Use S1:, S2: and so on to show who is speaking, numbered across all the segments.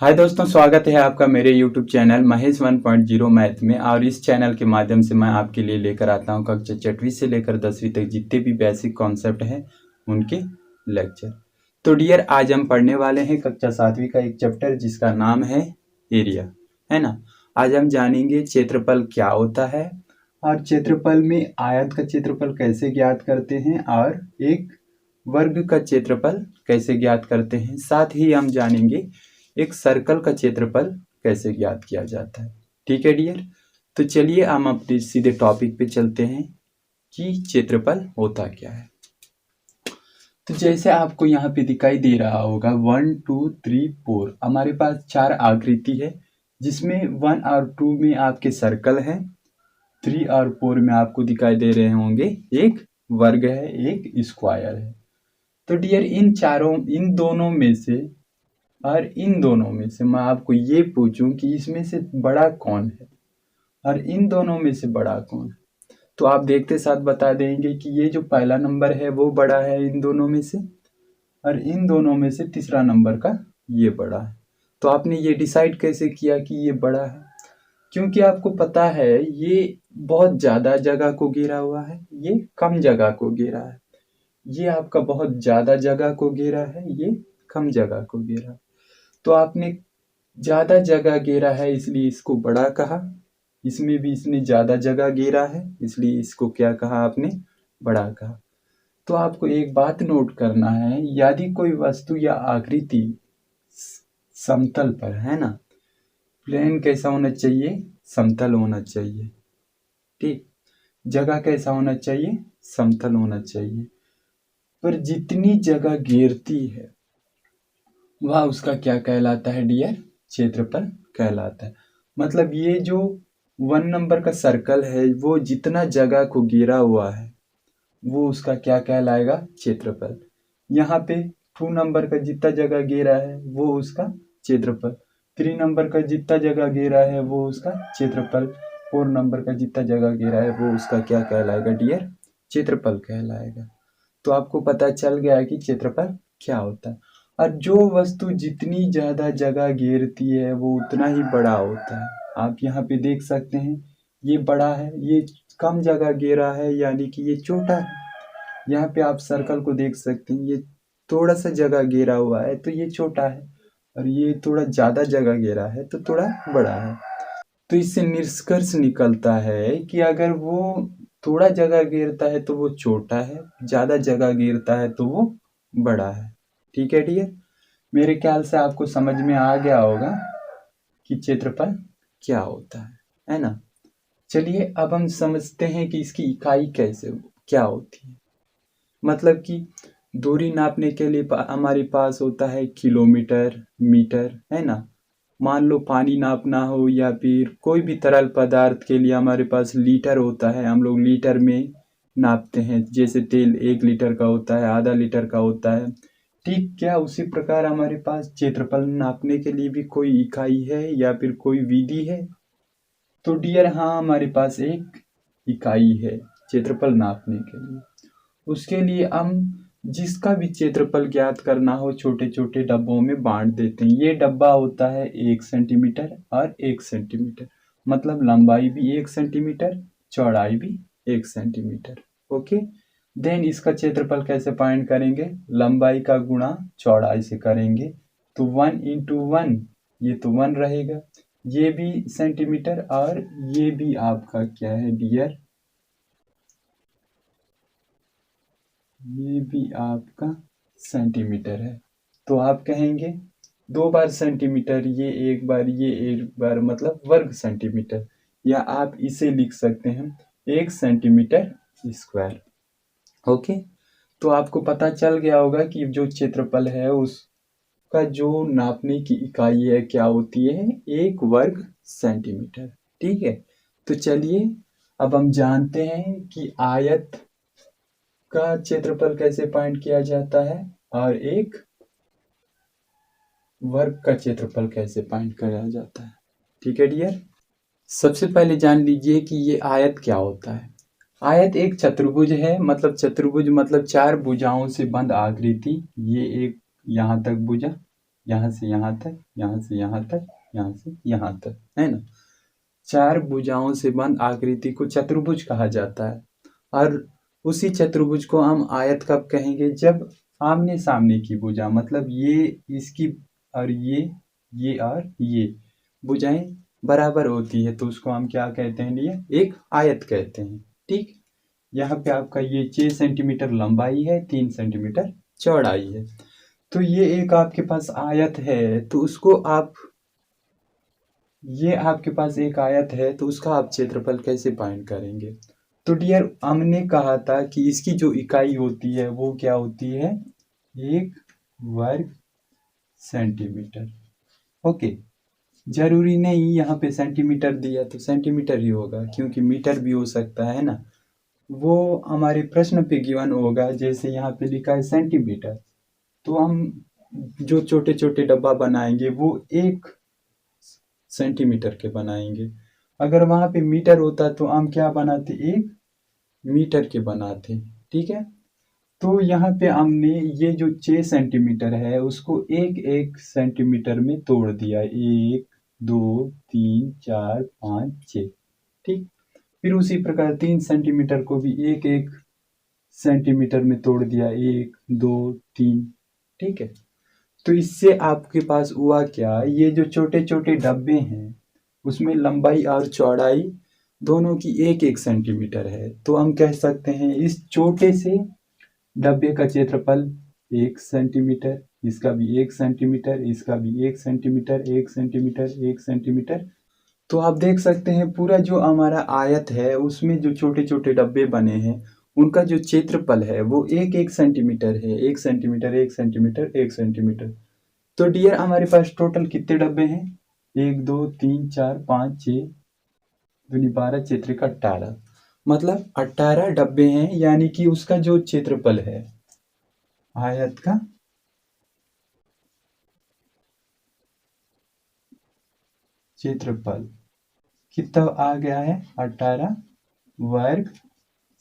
S1: हाय दोस्तों, स्वागत है आपका मेरे YouTube चैनल महेश 1.0 मैथ में। और इस चैनल के माध्यम से मैं आपके लिए लेकर आता हूं कक्षा 6वीं से लेकर 10वीं तक जितने भी बेसिक कॉन्सेप्ट हैं उनके लेक्चर। तो डियर, आज हम पढ़ने वाले हैं कक्षा 7वीं का एक चैप्टर जिसका नाम है एरिया, है ना। आज हम जानेंगे क्षेत्रफल क्या होता है और क्षेत्रफल में आयत का क्षेत्रफल कैसे ज्ञात करते हैं और एक वर्ग का क्षेत्रफल कैसे ज्ञात करते हैं। साथ ही हम जानेंगे एक सर्कल का क्षेत्रफल कैसे ज्ञात किया जाता है। ठीक है डियर, तो चलिए हम अपने सीधे टॉपिक पे चलते हैं कि क्षेत्रफल होता क्या है। तो जैसे आपको यहाँ पे दिखाई दे रहा होगा 1 2 3 4 हमारे पास 4 आकृति है, जिसमें 1 और 2 में आपके सर्कल है, 3 और 4 में आपको दिखाई दे रहे होंगे एक वर्ग है, एक स्क्वायर है। तो डियर, इन दोनों में से और इन दोनों में से मैं आपको ये पूछूं कि इसमें से बड़ा कौन है और इन दोनों में से बड़ा कौन है, तो आप देखते साथ बता देंगे कि ये जो पहला नंबर है वो बड़ा है इन दोनों में से, और इन दोनों में से तीसरा नंबर का ये बड़ा है। तो आपने ये डिसाइड कैसे किया कि ये बड़ा है? क्योंकि आपको पता है ये बहुत ज़्यादा जगह को घेरा हुआ है, ये कम जगह को घेरा है। ये आपका बहुत ज़्यादा जगह को घेरा है, ये कम जगह को घेरा है। तो आपने ज़्यादा जगह घेरा है इसलिए इसको बड़ा कहा, इसमें भी इसने ज़्यादा जगह घेरा है इसलिए इसको क्या कहा आपने? बड़ा कहा। तो आपको एक बात नोट करना है, यदि कोई वस्तु या आकृति समतल पर है ना, प्लेन कैसा होना चाहिए? समतल होना चाहिए। ठीक, जगह कैसा होना चाहिए? समतल होना चाहिए। पर जितनी जगह घेरती है वह उसका क्या कहलाता है डियर? क्षेत्रफल कहलाता है। मतलब ये जो 1 नंबर का सर्कल है वो जितना जगह को घेरा हुआ है वो उसका क्या कहलाएगा? क्षेत्रफल। यहाँ पे 2 नंबर का जितना जगह घेरा है वो उसका क्षेत्रफल, 3 नंबर का जितना जगह घेरा है वो उसका क्षेत्रफल, 4 नंबर का जितना जगह घेरा है वो उसका क्या कहलाएगा डियर? क्षेत्रफल कहलाएगा। तो आपको पता चल गया कि क्षेत्रफल क्या होता है। और जो वस्तु जितनी ज़्यादा जगह घेरती है वो उतना ही बड़ा होता है। आप यहाँ पे देख सकते हैं ये बड़ा है, ये कम जगह घेरा है यानी कि ये छोटा है। यहाँ पे आप सर्कल को देख सकते हैं, ये थोड़ा सा जगह घेरा हुआ है तो ये छोटा है, और ये थोड़ा ज़्यादा जगह घेरा है तो थोड़ा बड़ा है। तो इससे निष्कर्ष निकलता है कि अगर वो थोड़ा जगह घेरता है तो वो छोटा है, ज़्यादा जगह घेरता है तो वो बड़ा है। ठीक है डियर, मेरे ख्याल से आपको समझ में आ गया होगा कि क्षेत्रफल क्या होता है ना। चलिए अब हम समझते हैं कि इसकी इकाई कैसे क्या होती है। मतलब कि दूरी नापने के लिए हमारे पास होता है किलोमीटर, मीटर, है ना। मान लो पानी नापना हो या फिर कोई भी तरल पदार्थ के लिए हमारे पास लीटर होता है, हम लोग लीटर में नापते हैं। जैसे तेल 1 लीटर का होता है, आधा लीटर का होता है। ठीक, क्या उसी प्रकार हमारे पास क्षेत्रफल नापने के लिए भी कोई इकाई है या फिर कोई विधि है? तो डियर हाँ, हमारे पास एक इकाई है क्षेत्रफल नापने के लिए। उसके लिए हम जिसका भी क्षेत्रफल ज्ञात करना हो छोटे छोटे डब्बों में बांट देते हैं। ये डब्बा होता है 1 सेंटीमीटर और 1 सेंटीमीटर, मतलब लंबाई भी 1 सेंटीमीटर, चौड़ाई भी 1 सेंटीमीटर। ओके, देन इसका क्षेत्रफल कैसे फाइंड करेंगे? लंबाई का गुणा चौड़ाई से करेंगे, तो 1 इंटू 1, ये तो 1 रहेगा। ये भी सेंटीमीटर और ये भी आपका क्या है डियर? ये भी आपका सेंटीमीटर है। तो आप कहेंगे 2 बार सेंटीमीटर, ये एक बार मतलब वर्ग सेंटीमीटर, या आप इसे लिख सकते हैं 1 सेंटीमीटर स्क्वायर। ओके, तो आपको पता चल गया होगा कि जो क्षेत्रफल है उसका जो नापने की इकाई है क्या होती है? 1 वर्ग सेंटीमीटर। ठीक है, तो चलिए अब हम जानते हैं कि आयत का क्षेत्रफल कैसे फाइंड किया जाता है और एक वर्ग का क्षेत्रफल कैसे फाइंड किया जाता है। ठीक है डियर, सबसे पहले जान लीजिए कि ये आयत क्या होता है। आयत एक चतुर्भुज है, मतलब चतुर्भुज मतलब 4 भुजाओं से बंद आकृति। ये एक यहाँ तक भुजा, यहाँ से यहाँ तक, यहाँ से यहाँ तक, यहाँ से यहाँ तक, है ना। चार भुजाओं से बंद आकृति को चतुर्भुज कहा जाता है। और उसी चतुर्भुज को हम आयत कब कहेंगे, जब आमने सामने की भुजा, मतलब ये इसकी और ये और ये भुजाएं बराबर होती है, तो उसको हम क्या कहते हैं, ये एक आयत कहते हैं। ठीक, यहाँ पे आपका ये 6 सेंटीमीटर लंबाई है, 3 सेंटीमीटर चौड़ाई है, तो ये एक आपके पास आयत है, तो उसको आप, ये आपके पास एक आयत है, तो उसका आप क्षेत्रफल कैसे फाइंड करेंगे। तो डियर, हमने कहा था कि इसकी जो इकाई होती है वो क्या होती है, 1 वर्ग सेंटीमीटर। ओके, जरूरी नहीं यहाँ पे सेंटीमीटर दिया तो सेंटीमीटर ही होगा, क्योंकि मीटर भी हो सकता है ना। वो हमारे प्रश्न पे गिवन होगा, जैसे यहाँ पे लिखा है सेंटीमीटर, तो हम जो छोटे छोटे डब्बा बनाएंगे वो 1 सेंटीमीटर के बनाएंगे। अगर वहाँ पे मीटर होता तो हम क्या बनाते, 1 मीटर के बनाते। ठीक है, तो यहाँ पे हमने ये जो 6 सेंटीमीटर है उसको 1 सेंटीमीटर में तोड़ दिया, 1 2 3 4 5 6। ठीक, फिर उसी प्रकार 3 सेंटीमीटर को भी 1 सेंटीमीटर में तोड़ दिया, 1 2 3। ठीक है, तो इससे आपके पास हुआ क्या, ये जो छोटे छोटे डब्बे हैं उसमें लंबाई और चौड़ाई दोनों की 1 सेंटीमीटर है, तो हम कह सकते हैं इस छोटे से डब्बे का क्षेत्रफल 1 सेंटीमीटर, इसका भी 1 सेंटीमीटर, इसका भी 1 सेंटीमीटर, 1 सेंटीमीटर, 1 सेंटीमीटर। तो आप देख सकते हैं पूरा जो हमारा आयत है उसमें जो छोटे छोटे डब्बे बने हैं उनका जो क्षेत्रफल है वो 1 सेंटीमीटर है, 1 सेंटीमीटर, 1 सेंटीमीटर, 1 सेंटीमीटर। तो डियर, हमारे पास टोटल कितने डब्बे हैं, 1 2 3 4 5 6 दूनी 12, क्षेत्र 18, मतलब 18 डब्बे हैं, यानी कि उसका जो क्षेत्रफल है आयत का क्षेत्रफल कितना आ गया है, 18 वर्ग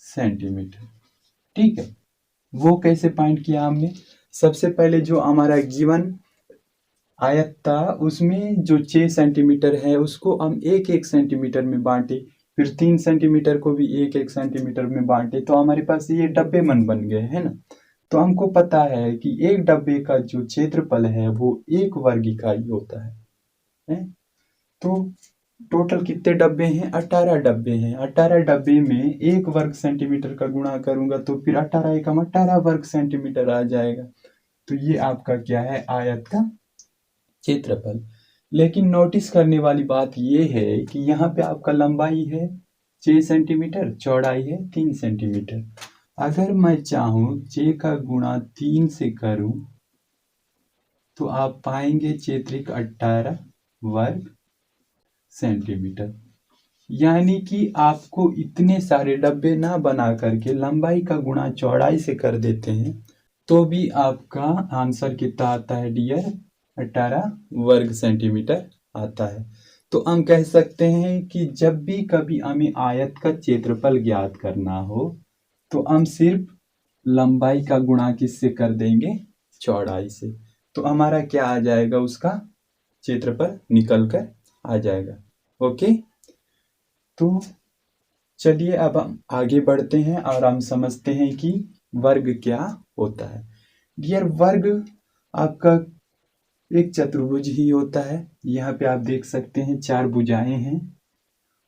S1: सेंटीमीटर। ठीक है, वो कैसे फाइंड किया हमने, सबसे पहले जो हमारा गिवन आयत था उसमें जो 6 सेंटीमीटर है उसको हम 1 सेंटीमीटर में बांटे, फिर 3 सेंटीमीटर को भी 1 सेंटीमीटर में बांटे, तो हमारे पास ये डब्बे बन गए, है ना। तो हमको पता है कि एक डब्बे का जो क्षेत्रफल है वो 1 वर्ग इकाई होता है? तो टोटल कितने डब्बे हैं, 18 डब्बे हैं। 18 डब्बे में 1 वर्ग सेंटीमीटर का गुणा करूंगा तो फिर 18 एकम 18 वर्ग सेंटीमीटर आ जाएगा। तो ये आपका क्या है, आयत का क्षेत्रफल। लेकिन नोटिस करने वाली बात ये है कि यहाँ पे आपका लंबाई है 6 सेंटीमीटर, चौड़ाई है 3 सेंटीमीटर। अगर मैं चाहूँ 6 का गुणा 3 से करूं तो आप पाएंगे क्षेत्रिक 18 वर्ग सेंटीमीटर। यानी कि आपको इतने सारे डब्बे ना बना करके लंबाई का गुणा चौड़ाई से कर देते हैं तो भी आपका आंसर कितना आता है डियर, 18 वर्ग सेंटीमीटर आता है। तो हम कह सकते हैं कि जब भी कभी हमें आयत का क्षेत्रफल ज्ञात करना हो तो हम सिर्फ लंबाई का गुणा किससे कर देंगे, चौड़ाई से, तो हमारा क्या आ जाएगा, उसका क्षेत्रफल निकल कर आ जाएगा। ओके, तो चलिए अब हम आगे बढ़ते हैं और हम समझते हैं कि वर्ग क्या होता है। डियर, वर्ग आपका एक चतुर्भुज ही होता है। यहाँ पे आप देख सकते हैं 4 भुजाएं हैं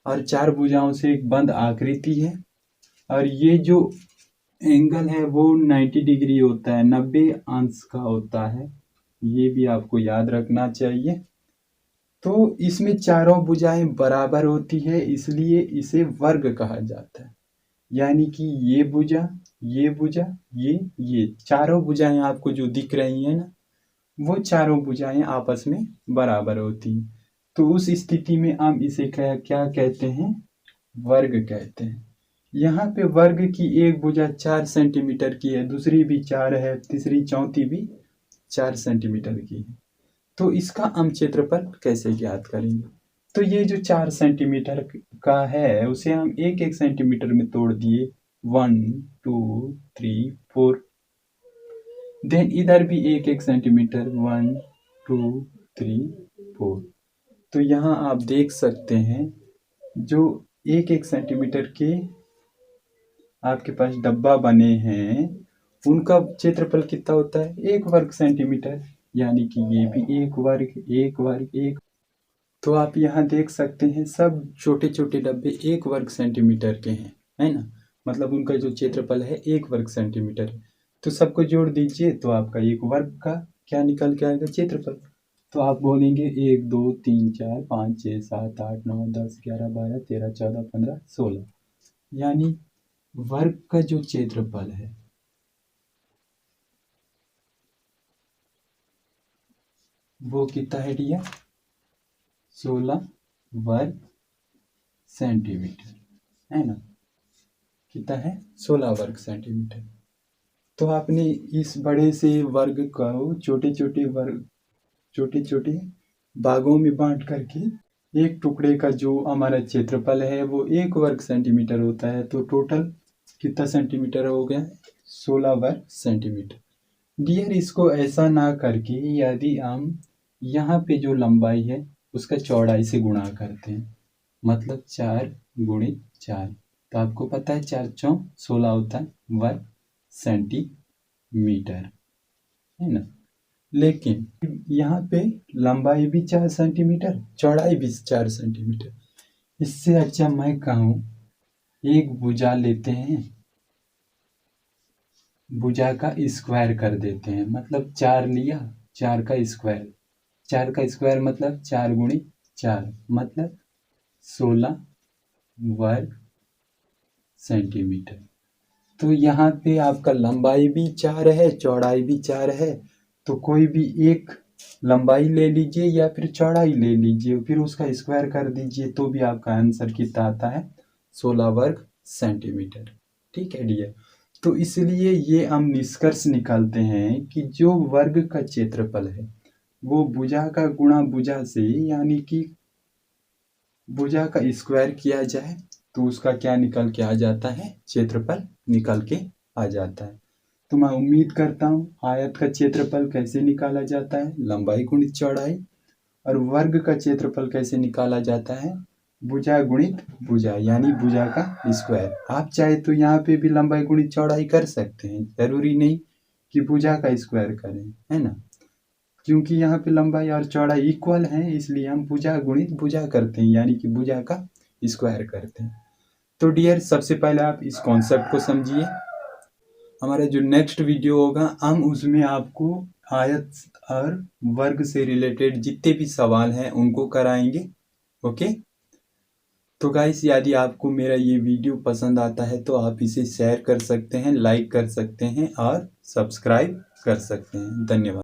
S1: और 4 भुजाओं से एक बंद आकृति है, और ये जो एंगल है वो 90 डिग्री होता है, 90 अंश का होता है, ये भी आपको याद रखना चाहिए। तो इसमें चारों भुजाएं बराबर होती है, इसलिए इसे वर्ग कहा जाता है। यानी कि ये भुजा, ये भुजा, ये चारों भुजाएं आपको जो दिख रही हैं ना, वो चारों भुजाएं आपस में बराबर होती हैं। तो उस स्थिति में हम इसे क्या कहते हैं, वर्ग कहते हैं। यहाँ पे वर्ग की एक भुजा 4 सेंटीमीटर की है, दूसरी भी 4 है, तीसरी चौथी भी 4 सेंटीमीटर की है। तो इसका हम क्षेत्रफल कैसे ज्ञात करेंगे, तो ये जो 4 सेंटीमीटर का है उसे हम 1 सेंटीमीटर में तोड़ दिए, 1 2 3 4। देन इधर भी 1 सेंटीमीटर, 1 2 3 4। तो यहाँ आप देख सकते हैं जो एक एक सेंटीमीटर के आपके पास डब्बा बने हैं उनका क्षेत्रफल कितना होता है 1 वर्ग सेंटीमीटर, यानी कि ये भी 1 वर्ग 1 वर्ग 1। तो आप यहाँ देख सकते हैं सब छोटे छोटे डब्बे 1 वर्ग सेंटीमीटर के हैं, है ना। मतलब उनका जो क्षेत्रफल है 1 वर्ग सेंटीमीटर है। तो सबको जोड़ दीजिए तो आपका 1 वर्ग का क्या निकल के आएगा क्षेत्रफल। तो आप बोलेंगे 1 2 3 4 5 6 7 8 9 10 11 12 13 14 15 16, यानी वर्ग का जो क्षेत्रफल है वो कितना है डियर 16 वर्ग सेंटीमीटर, है ना। कितना है 16 वर्ग सेंटीमीटर। तो आपने इस बड़े से वर्ग को छोटे छोटे भागों में बांट करके एक टुकड़े का जो हमारा क्षेत्रफल है वो 1 वर्ग सेंटीमीटर होता है। तो टोटल कितना सेंटीमीटर हो गया 16 वर्ग सेंटीमीटर। डियर इसको ऐसा ना करके यदि हम यहाँ पे जो लंबाई है उसका चौड़ाई से गुणा करते हैं, मतलब 4 गुणित 4, तो आपको पता है 4 चौक 16 होता है वर्ग सेंटीमीटर, है ना। लेकिन यहाँ पे लंबाई भी 4 सेंटीमीटर चौड़ाई भी 4 सेंटीमीटर। इससे अच्छा मैं कहूँ एक भुजा लेते हैं, भुजा का स्क्वायर कर देते हैं, मतलब 4 लिया 4 का स्क्वायर, 4 का स्क्वायर मतलब 4 गुणित 4 मतलब 16 वर्ग सेंटीमीटर। तो यहाँ पे आपका लंबाई भी 4 है चौड़ाई भी 4 है, तो कोई भी एक लंबाई ले लीजिए या फिर चौड़ाई ले लीजिए फिर उसका स्क्वायर कर दीजिए तो भी आपका आंसर कितना आता है 16 वर्ग सेंटीमीटर। ठीक है डियर। तो इसलिए ये हम निष्कर्ष निकालते हैं कि जो वर्ग का क्षेत्रफल है वो भुजा का गुणा भुजा से, यानी कि भुजा का स्क्वायर किया जाए तो उसका क्या निकल के आ जाता है क्षेत्रफल निकल के आ जाता है। तो मैं उम्मीद करता हूँ आयत का क्षेत्रफल कैसे निकाला जाता है लंबाई गुणित चौड़ाई, और वर्ग का क्षेत्रफल कैसे निकाला जाता है भुजा गुणित भुजा, यानी भुजा का स्क्वायर। आप चाहे तो यहाँ पे भी लंबाई गुणित चौड़ाई कर सकते हैं, जरूरी नहीं कि भुजा का स्क्वायर करें, है ना। क्योंकि यहाँ पे लंबाई और चौड़ाई इक्वल है इसलिए हम भुजा गुणित भुजा करते हैं, यानी कि भुजा का स्क्वायर करते हैं। तो डियर सबसे पहले आप इस कॉन्सेप्ट को समझिए। हमारा जो नेक्स्ट वीडियो होगा हम उसमें आपको आयत और वर्ग से रिलेटेड जितने भी सवाल हैं उनको कराएंगे। ओके। तो गाइस यदि आपको मेरा ये वीडियो पसंद आता है तो आप इसे शेयर कर सकते हैं, लाइक कर सकते हैं और सब्सक्राइब कर सकते हैं। धन्यवाद।